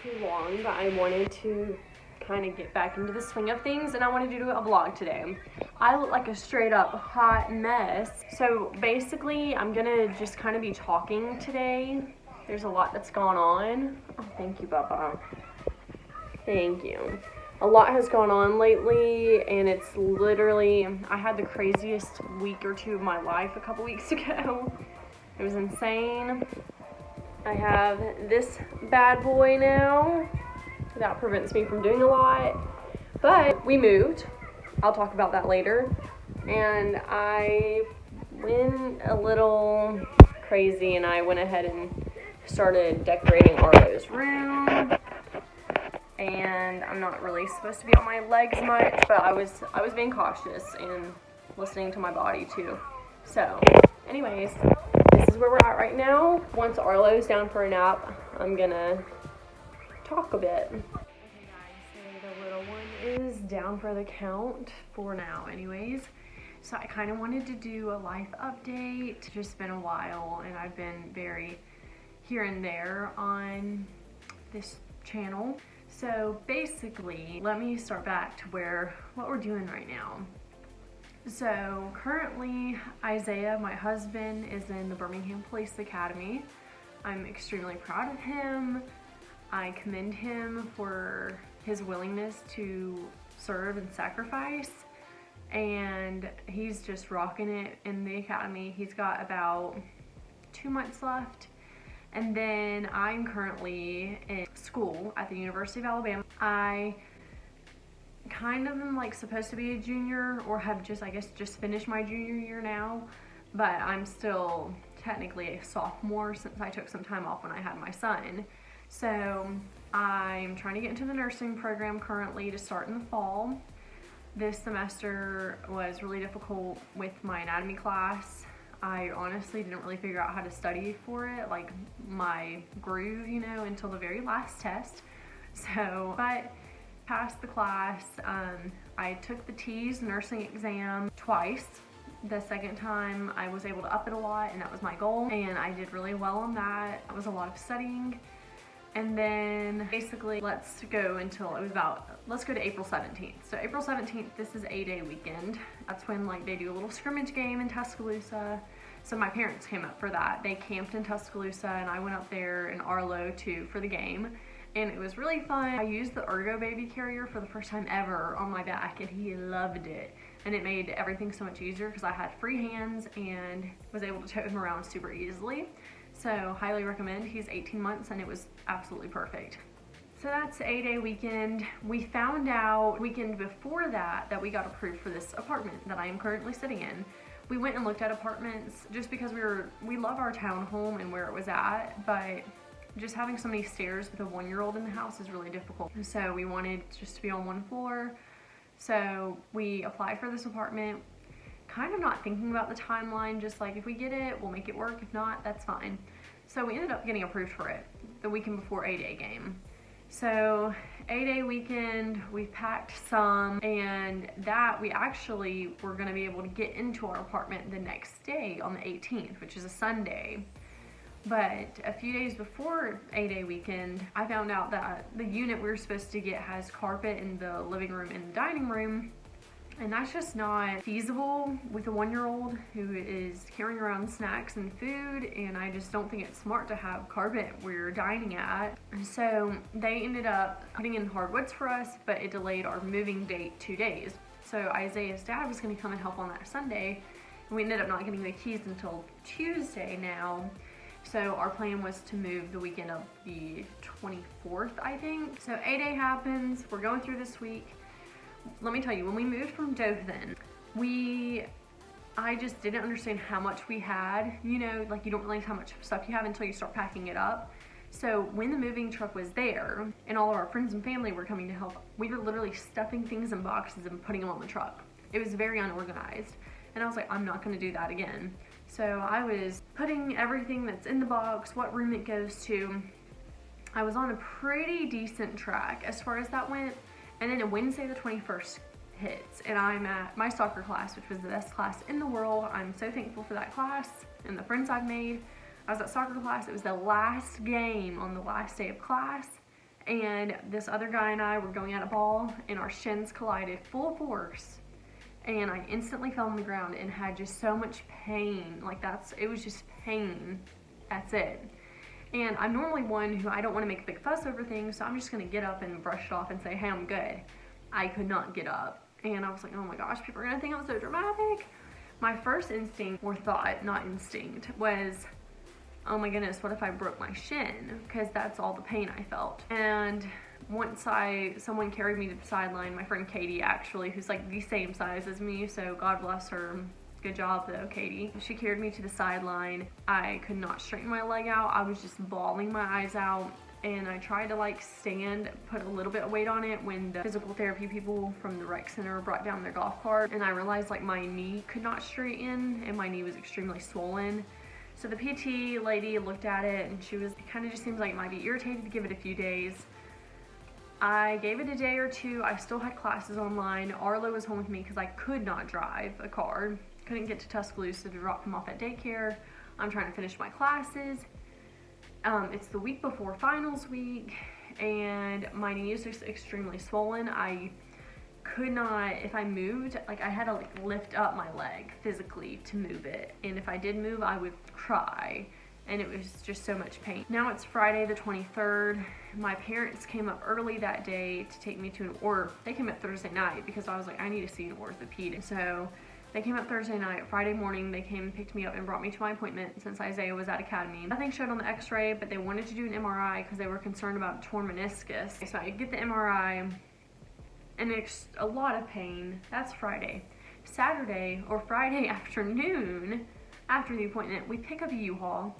too long, but I wanted to kind of get back into the swing of things, and I wanted to do a vlog today. I look like a straight up hot mess. So basically, I'm gonna just kind of be talking today. There's a lot that's gone on. Oh, thank you, Bubba. Thank you. A lot has gone on lately, and it's literally, I had the craziest week or two of my life a couple weeks ago. It was insane. I have this bad boy now. That prevents me from doing a lot. But we moved. I'll talk about that later. And I went a little crazy, and I went ahead and started decorating Arlo's room. And I'm not really supposed to be on my legs much, but I was being cautious and listening to my body too. So, anyways, this is where we're at right now. Once Arlo's down for a nap, I'm gonna talk a bit. Okay guys, so the little one is down for the count for now anyways. So I kind of wanted to do a life update. It's just been a while, and I've been very here and there on this channel. So basically, let me start back to what we're doing right now. So currently, Isaiah, my husband, is in the Birmingham Police Academy. I'm extremely proud of him. I commend him for his willingness to serve and sacrifice. And he's just rocking it in the academy. He's got about 2 months left. And then I'm currently in school at the University of Alabama. I kind of am like supposed to be a junior, or have just finished my junior year now, but I'm still technically a sophomore since I took some time off when I had my son. So I'm trying to get into the nursing program currently to start in the fall. This semester was really difficult with my anatomy class. I honestly didn't really figure out how to study for it, like my groove, until the very last test. So, but passed the class. I took the TEAS nursing exam twice. The second time I was able to up it a lot, and that was my goal, and I did really well on that. It was a lot of studying. And then basically let's go to April 17th. So April 17th, this is A-Day weekend. That's when they do a little scrimmage game in Tuscaloosa. So my parents came up for that. They camped in Tuscaloosa, and I went up there in Arlo too for the game. And it was really fun. I used the Ergo baby carrier for the first time ever on my back, and he loved it. And it made everything so much easier because I had free hands and was able to tote him around super easily. So highly recommend. He's 18 months, and it was absolutely perfect. So that's A-Day weekend. We found out weekend before that we got approved for this apartment that I am currently sitting in. We went and looked at apartments just because we love our townhome and where it was at, but just having so many stairs with a 1-year-old in the house is really difficult. So we wanted just to be on one floor. So we applied for this apartment, kind of not thinking about the timeline, just like if we get it, we'll make it work. If not, that's fine. So we ended up getting approved for it the weekend before A-Day game. So A-Day weekend, we packed some, and that we actually were gonna be able to get into our apartment the next day on the 18th, which is a Sunday. But a few days before A-Day weekend, I found out that the unit we were supposed to get has carpet in the living room and the dining room. And that's just not feasible with a 1-year-old who is carrying around snacks and food, and I just don't think it's smart to have carpet where you're dining at. So they ended up putting in hardwoods for us, but it delayed our moving date 2 days. So Isaiah's dad was gonna come and help on that Sunday, and we ended up not getting the keys until Tuesday now. So our plan was to move the weekend of the 24th, I think. So A-Day happens, we're going through this week. Let me tell you, when we moved from Dothan, I just didn't understand how much we had. You don't realize how much stuff you have until you start packing it up. So when the moving truck was there and all of our friends and family were coming to help, we were literally stuffing things in boxes and putting them on the truck. It was very unorganized. And I was like, I'm not gonna do that again. So I was putting everything that's in the box, what room it goes to. I was on a pretty decent track as far as that went. And then Wednesday the 21st hits, and I'm at my soccer class, which was the best class in the world. I'm so thankful for that class and the friends I've made. I was at soccer class. It was the last game on the last day of class, And this other guy and I were going at a ball, and our shins collided full force. And I instantly fell on the ground and had just so much pain. Like it was just pain. That's it. And I'm normally one who I don't want to make a big fuss over things, so I'm just gonna get up and brush it off and say, hey, I'm good. I could not get up. And I was like, oh my gosh, people are gonna think I'm so dramatic. My first instinct, or thought, not instinct, was, oh my goodness, what if I broke my shin? Because that's all the pain I felt. And once someone carried me to the sideline, my friend Katie actually, who's like the same size as me, so God bless her. Good job though, Katie. She carried me to the sideline. I could not straighten my leg out. I was just bawling my eyes out. And I tried to like stand, put a little bit of weight on it when the physical therapy people from the rec center brought down their golf cart. And I realized like my knee could not straighten and my knee was extremely swollen. So the PT lady looked at it and it kind of just seems like it might be irritated to give it a few days. I gave it a day or two. I still had classes online. Arlo was home with me because I could not drive a car. Couldn't get to Tuscaloosa to drop him off at daycare. I'm trying to finish my classes. It's the week before finals week and my knee is just extremely swollen. I could not, if I moved, like I had to like lift up my leg physically to move it. And if I did move, I would cry. And it was just so much pain. Now it's Friday the 23rd. My parents came up early that day to take me to they came up Thursday night because I was like, I need to see an orthopedic. So they came up Thursday night. Friday morning, they came and picked me up and brought me to my appointment since Isaiah was at Academy. Nothing showed on the x-ray, but they wanted to do an MRI because they were concerned about torn meniscus. So I get the MRI and it's a lot of pain. That's Friday. Saturday or Friday afternoon, after the appointment, we pick up a U-Haul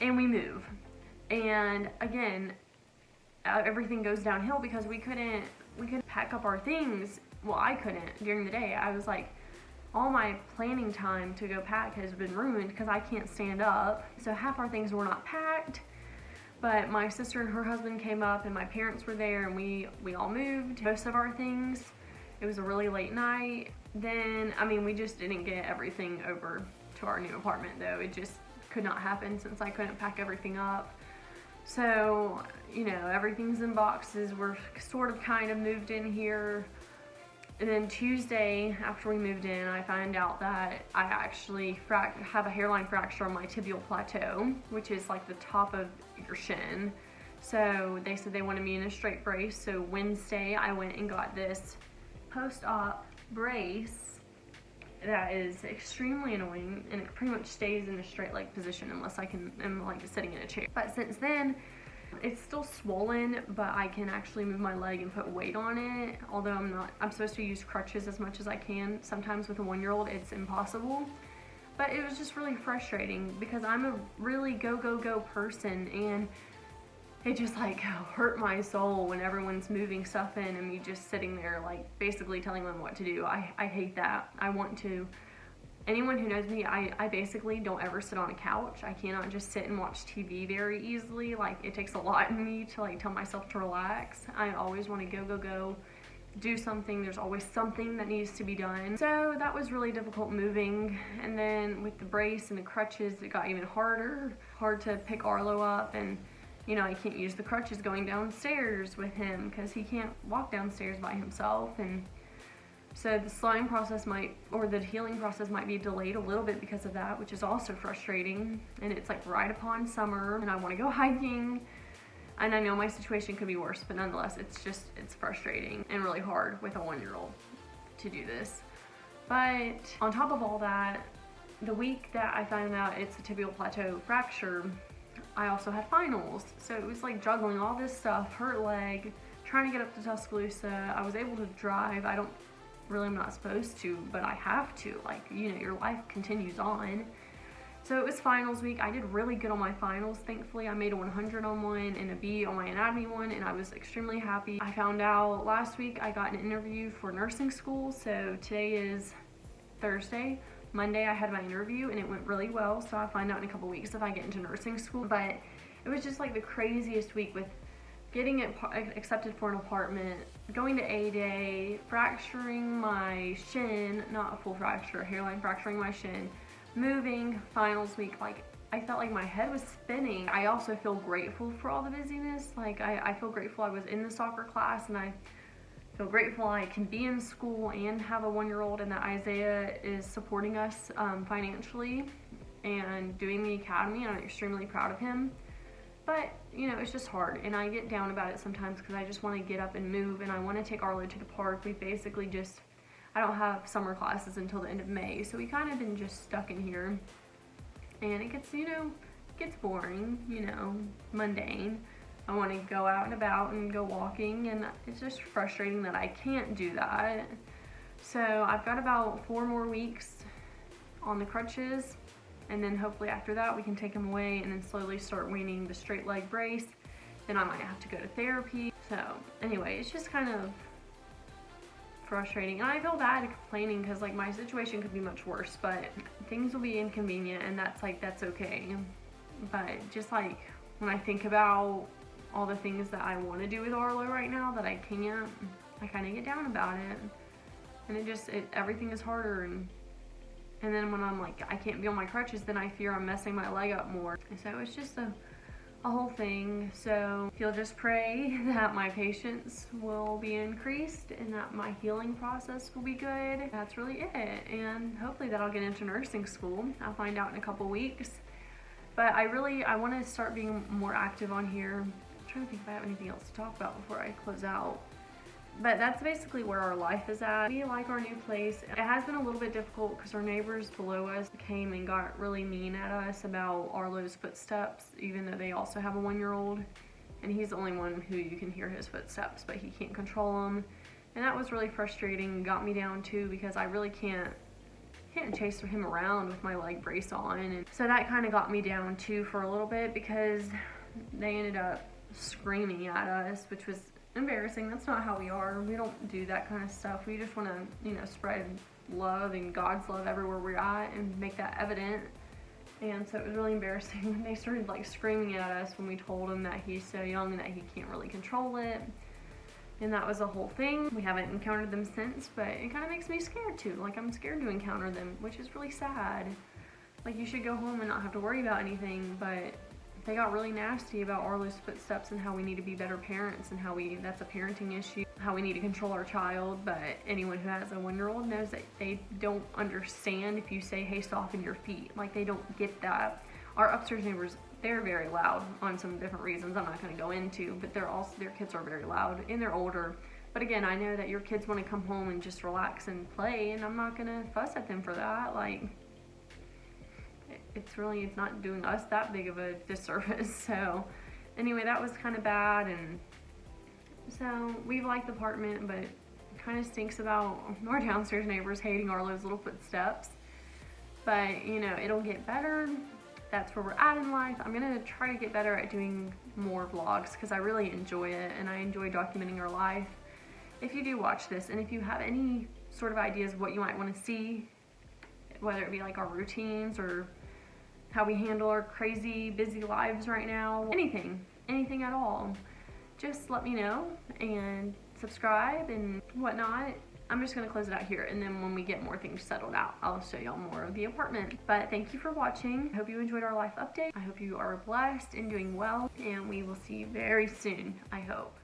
and we move. And again, everything goes downhill because we couldn't pack up our things. Well, I couldn't during the day. I was like, all my planning time to go pack has been ruined because I can't stand up. So half our things were not packed, but my sister and her husband came up and my parents were there and we all moved most of our things. It was a really late night. Then, we just didn't get everything over to our new apartment though. It just could not happen since I couldn't pack everything up. So, everything's in boxes. We're sort of kind of moved in here. And then Tuesday, after we moved in, I found out that I actually have a hairline fracture on my tibial plateau, which is like the top of your shin. So they said they wanted me in a straight brace. So Wednesday, I went and got this post-op brace that is extremely annoying, and it pretty much stays in a straight leg position unless I'm like sitting in a chair. But since then, it's still swollen, but I can actually move my leg and put weight on it. Although I'm supposed to use crutches as much as I can. Sometimes with a 1-year-old, it's impossible. But it was just really frustrating because I'm a really go, go, go person, and it just like hurt my soul when everyone's moving stuff in and me just sitting there like basically telling them what to do. I hate that. Anyone who knows me, I basically don't ever sit on a couch. I cannot just sit and watch TV very easily. Like, it takes a lot in me to like tell myself to relax. I always want to go, do something. There's always something that needs to be done. So that was really difficult moving. And then with the brace and the crutches, it got even harder. Hard to pick Arlo up, and I can't use the crutches going downstairs with him because he can't walk downstairs by himself. And so the healing process might be delayed a little bit because of that, which is also frustrating. And it's like right upon summer and I want to go hiking. And I know my situation could be worse, but nonetheless, it's frustrating and really hard with a 1-year-old to do this. But on top of all that, the week that I found out it's a tibial plateau fracture, I also had finals. So it was like juggling all this stuff, hurt leg, trying to get up to Tuscaloosa. I was able to drive. I'm not supposed to, but I have to. Like, your life continues on. So it was finals week. I did really good on my finals, thankfully. I made a 100 on one and a B on my anatomy one, and I was extremely happy. I found out last week I got an interview for nursing school, so today is Thursday. Monday I had my interview and it went really well, so I'll find out in a couple weeks if I get into nursing school. But it was just like the craziest week with getting it accepted for an apartment, going to A-Day, fracturing my shin, not a full fracture, hairline fracturing my shin, moving, finals week. Like, I felt like my head was spinning. I also feel grateful for all the busyness. Like I feel grateful I was in the soccer class, and I feel grateful I can be in school and have a 1-year-old, and that Isaiah is supporting us financially and doing the academy, and I'm extremely proud of him. But, you know, it's just hard, and I get down about it sometimes because I just want to get up and move, and I want to take Arlo to the park. We basically just, I don't have summer classes until the end of May, so we kind of been just stuck in here. And it gets, you know, gets boring, you know, mundane. I want to go out and about and go walking, and it's just frustrating that I can't do that. So I've got about 4 more weeks on the crutches, and then hopefully after that we can take him away and then slowly start weaning the straight leg brace. Then I might have to go to therapy. So anyway, it's just kind of frustrating, and I feel bad complaining because like my situation could be much worse, but things will be inconvenient, and that's okay. But just like when I think about all the things that I want to do with Arlo right now that I can't, I kind of get down about it, and everything is harder, and then when I'm like I can't be on my crutches, then I fear I'm messing my leg up more. So it's just a whole thing. So if you'll just pray that my patience will be increased and that my healing process will be good. That's really it. And hopefully that I'll get into nursing school. I'll find out in a couple weeks. But I want to start being more active on here. I'm trying to think if I have anything else to talk about before I close out. But that's basically where our life is at. We like our new place. It has been a little bit difficult because our neighbors below us came and got really mean at us about Arlo's footsteps, even though they also have a 1-year-old. And he's the only one who you can hear his footsteps, but he can't control them. And that was really frustrating, got me down too, because I really can't chase him around with my leg brace on. And so that kind of got me down too for a little bit, because they ended up screaming at us, which was embarrassing. That's not how we are. We don't do that kind of stuff. We just want to, you know, spread love and God's love everywhere we're at and make that evident. And so it was really embarrassing when they started like screaming at us when we told him that he's so young and that he can't really control it. And that was the whole thing. We haven't encountered them since, but it kind of makes me scared too. Like I'm scared to encounter them, which is really sad. Like you should go home and not have to worry about anything, but they got really nasty about Arlo's footsteps and how we need to be better parents and how that's a parenting issue, how we need to control our child. But anyone who has a 1-year-old knows that they don't understand if you say, hey, soften your feet. Like they don't get that. Our upstairs neighbors, they're very loud on some different reasons I'm not going to go into, but their kids are very loud and they're older. But again, I know that your kids want to come home and just relax and play, and I'm not going to fuss at them for that. Like, it's not doing us that big of a disservice. So anyway, that was kind of bad. And so we like the apartment, but it kind of stinks about our downstairs neighbors hating Arlo's little footsteps. But you know, it'll get better. That's where we're at in life. I'm gonna try to get better at doing more vlogs because I really enjoy it and I enjoy documenting our life. If you do watch this, and if you have any sort of ideas of what you might want to see, whether it be like our routines or how we handle our crazy busy lives right now, anything at all, just let me know and subscribe and whatnot. I'm just gonna close it out here, and then when we get more things settled out, I'll show y'all more of the apartment. But thank you for watching. I hope you enjoyed our life update. I hope you are blessed and doing well, and we will see you very soon, I hope.